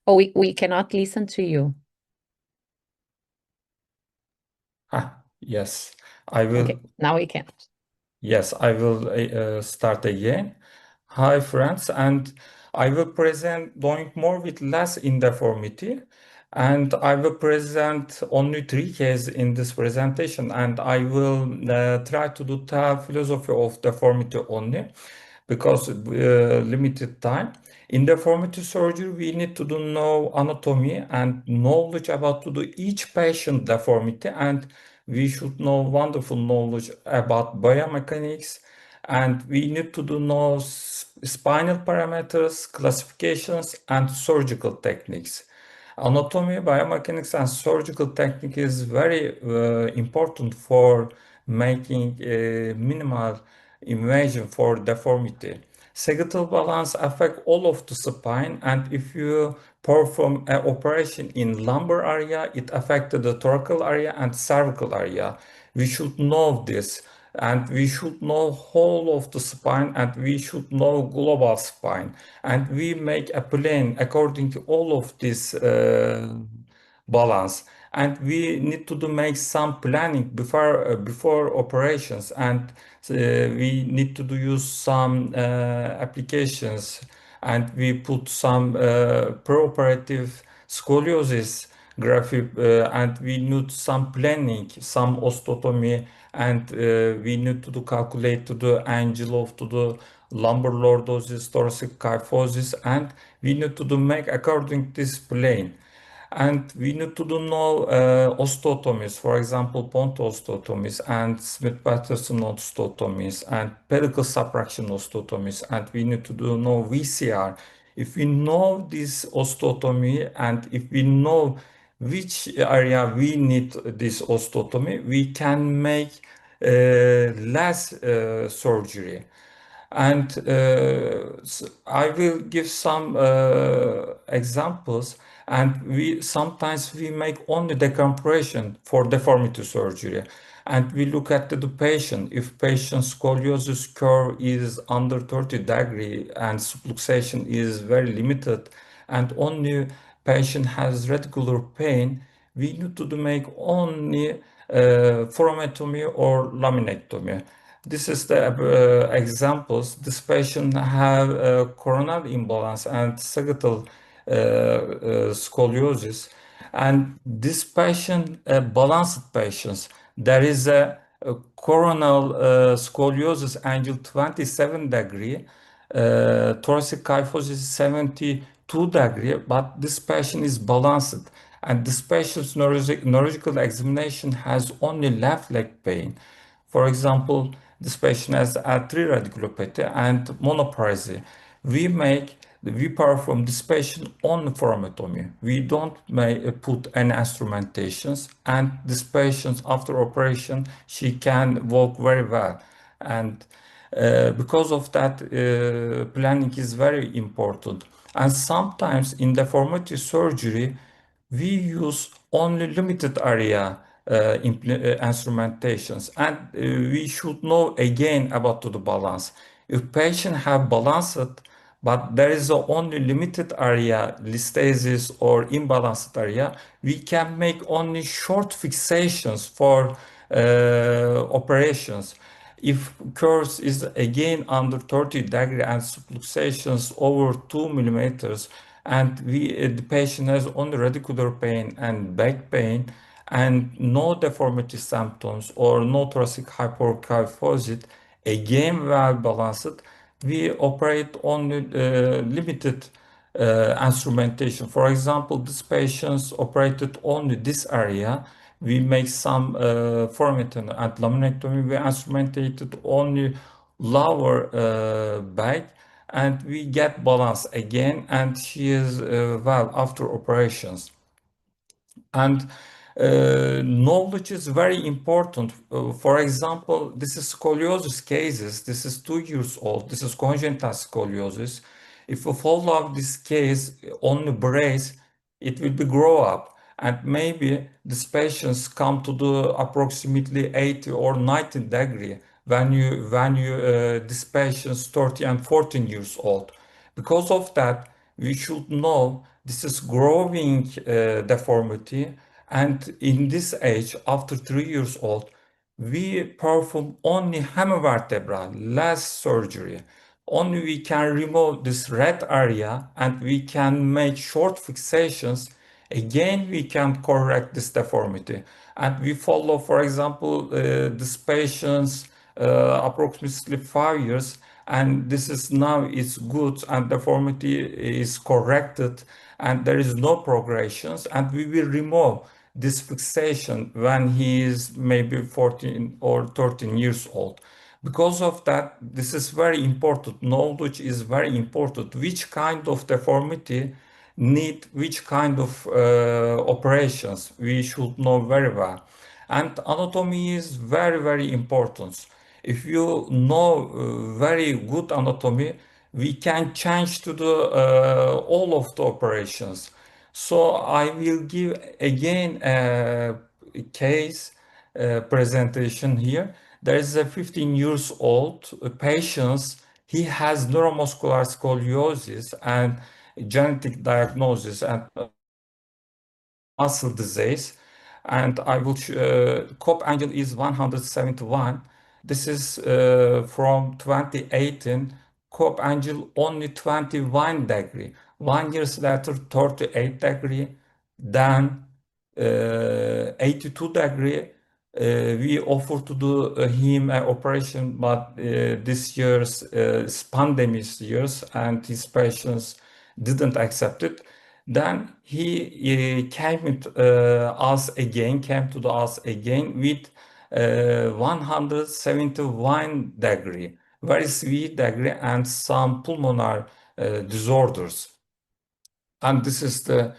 Oh, we cannot listen to you. Yes, I Okay, will. now we can. Yes, I will start again. Hi, friends, and I will present doing more with less in deformity, and I will present only three cases in this presentation, and I will try to do the philosophy of deformity only because limited time. In deformity surgery, we need to do know anatomy and knowledge about to do each patient deformity, and we should know wonderful knowledge about biomechanics, and we need to do know spinal parameters, classifications, and surgical techniques. Anatomy, biomechanics, and surgical technique is very important for making a minimal invasion for deformity. Sagittal balance affect all of the spine, and if you perform an operation in lumbar area, it affected the thoracic area and cervical area. We should know this, and we should know whole of the spine, and we should know global spine, and we make a plan according to all of this balance, and we need to do make some planning before operations, and we need to do use some applications, and we put some preoperative scoliosis graphic, and we need some planning, some osteotomy, and we need to do calculate to the angle of to the lumbar lordosis, thoracic kyphosis, and we need to do make according this plane. And we need to do know osteotomies, for example, Ponto osteotomies and Smith-Patterson osteotomies and pedicle subtraction osteotomies, and we need to do know VCR. If we know this osteotomy and if we know which area we need this osteotomy, we can make less surgery. And I will give some examples. And we sometimes we make only decompression for deformity surgery, and we look at the patient. If patient scoliosis curve is under 30 degree and subluxation is very limited, and only patient has radicular pain, we need to do make only foramotomy or laminectomy. This is the examples. This patient have coronal imbalance and sagittal scoliosis, and this patient, balanced patients, there is a coronal scoliosis angle 27 degree, thoracic kyphosis 72 degree, but this patient is balanced, and this patient's neurological examination has only left leg pain. For example, this patient has artery radiculopathy and monoparesis. We perform this patient on foramotomy. We don't put any instrumentations, and this patient after operation she can walk very well. And because of that, planning is very important. And sometimes in deformity surgery, we use only limited area instrumentations, and we should know again about the balance. If patient have balanced, but there is only limited area, listhesis or imbalanced area, we can make only short fixations for operations. If curves is again under 30 degree and subluxations over 2 millimeters, and the patient has only radicular pain and back pain and no deformity symptoms or no thoracic hyperkyphosis, again well balanced, we operate only limited instrumentation. For example, this patients operated only this area. We make some foramen and laminectomy. We instrumentated only lower back, and we get balance again, and she is well after operations. And knowledge is very important. For example, this is scoliosis cases. This is 2 years old. This is congenital scoliosis. If we follow this case, only brace, it will be grow up. And maybe these patients come to the approximately 80 or 90 degree when you this patient's 30 and 14 years old. Because of that, we should know This is growing deformity. And in this age, after 3 years old, we perform only hemivertebral, less surgery. Only we can remove this red area and we can make short fixations. Again, we can correct this deformity. And we follow, for example, this patient's approximately 5 years, and this is now it's good and deformity is corrected and there is no progressions, and we will remove this fixation when he is maybe 14 or 13 years old. Because of that, this is very important. Knowledge is very important. Which kind of deformity need which kind of operations we should know very well. And anatomy is very, very important. If you know very good anatomy, we can change to the all of the operations. So I will give again a case presentation here. There is a 15 years old patient. He has neuromuscular scoliosis and genetic diagnosis and muscle disease. And I will COP angle is 171. This is from 2018. COP angle only 21 degree. 1 year later, 38 degree. Then 82 degree. We offer to do him an operation, but this year's pandemic years and his patients didn't accept it. Then he came to us again with 171 degree, very severe degree, and some pulmonary disorders. And this is the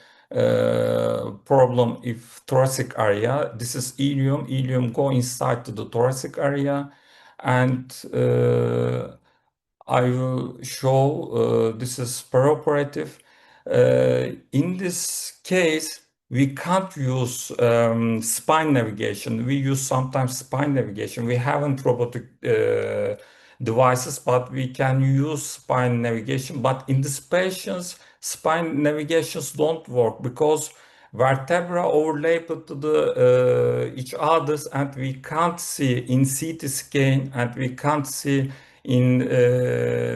problem if thoracic area. This is ileum. Ileum go inside to the thoracic area, and I will show this is perioperative. In this case, we can't use spine navigation. We use sometimes spine navigation. We haven't robotic devices, but we can use spine navigation. But in these patients, spine navigations don't work because vertebra overlap to the each others, and we can't see in CT scan, and we can't see in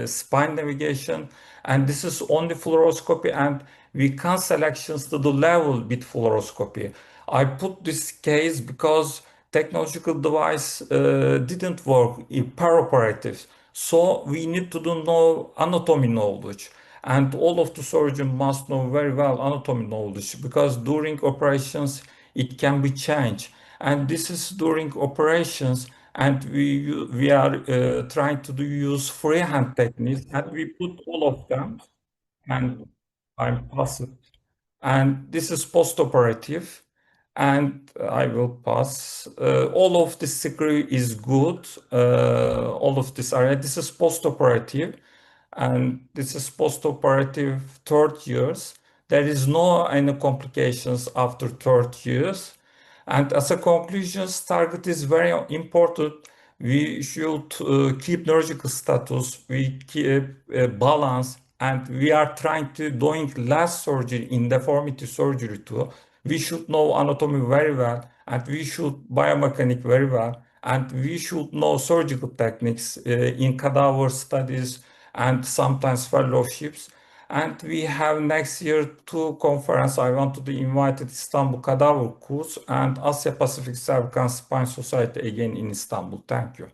spine navigation. And this is only fluoroscopy, and we can selections to the level with fluoroscopy. I put this case because technological device didn't work in perioperative. So we need to do know anatomy knowledge. And all of the surgeon must know very well anatomy knowledge, because during operations it can be changed. And this is during operations, and we are trying to use freehand techniques, and we put all of them, and I'm passive. And this is post-operative, and I will pass. All of this degree is good. All of this area. This is post-operative, and this is post-operative 3 years. There is no any complications after 3 years. And as a conclusion, target is very important. We should keep neurological status, we keep balance, and we are trying to doing less surgery in deformity surgery too. We should know anatomy very well, and we should biomechanic very well, and we should know surgical techniques in cadaver studies and sometimes fellowships. And we have next year 2 conference. I want to be invited Istanbul Cadaver Course and Asia Pacific Cervical Spine Society again in Istanbul. Thank you.